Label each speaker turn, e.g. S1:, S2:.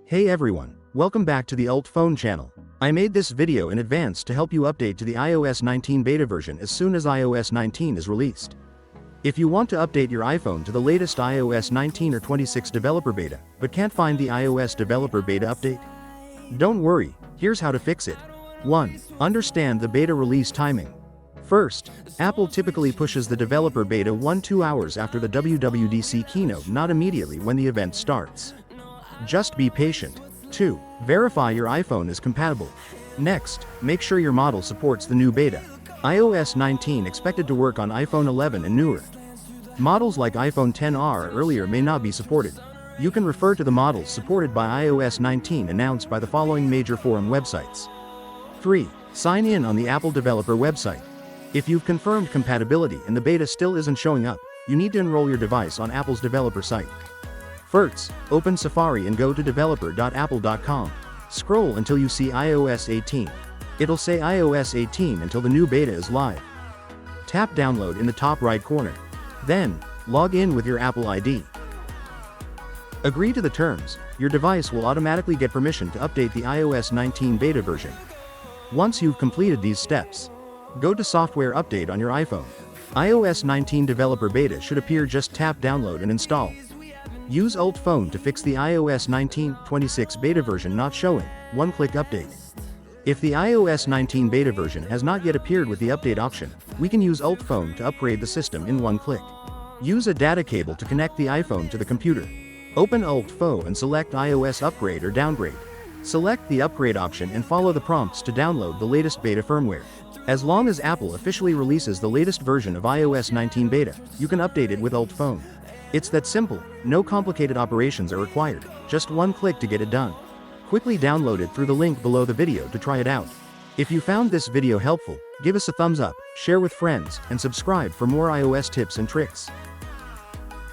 S1: Hey everyone, welcome back to the UltFone channel. I made this video in advance to help you update to the iOS 19 beta version as soon as iOS 19 is released. If you want to update your iPhone to the latest iOS 19 or 26 developer beta, but can't find the iOS developer beta update? Don't worry, here's how to fix it. 1. Understand the beta release timing. First, Apple typically pushes the developer beta 1-2 hours after the WWDC keynote, not immediately when the event starts. Just be patient. 2. Verify your iPhone is compatible. Next, make sure your model supports the new beta. iOS 19 expected to work on iPhone 11 and newer. Models like iPhone XR or earlier may not be supported. You can refer to the models supported by iOS 19 announced by the following major forum websites. 3. Sign in on the Apple developer website. If you've confirmed compatibility and the beta still isn't showing up, you need to enroll your device on Apple's developer site. First, open Safari and go to developer.apple.com. Scroll until you see iOS 18. It'll say iOS 18 until the new beta is live. Tap Download in the top right corner. Then, log in with your Apple ID. Agree to the terms. Your device will automatically get permission to update the iOS 19 beta version. Once you've completed these steps, go to Software Update on your iPhone. iOS 19 developer beta should appear. Just tap Download and install. Use UltFone to fix the iOS 19.26 beta version not showing. One-click update. If the iOS 19 beta version has not yet appeared with the update option, we can use UltFone to upgrade the system in one click. Use a data cable to connect the iPhone to the computer. Open UltFone and select iOS upgrade or downgrade. Select the upgrade option and follow the prompts to download the latest beta firmware. As long as Apple officially releases the latest version of iOS 19 beta, you can update it with UltFone. It's that simple, no complicated operations are required, just one click to get it done. Quickly download it through the link below the video to try it out. If you found this video helpful, give us a thumbs up, share with friends, and subscribe for more iOS tips and tricks.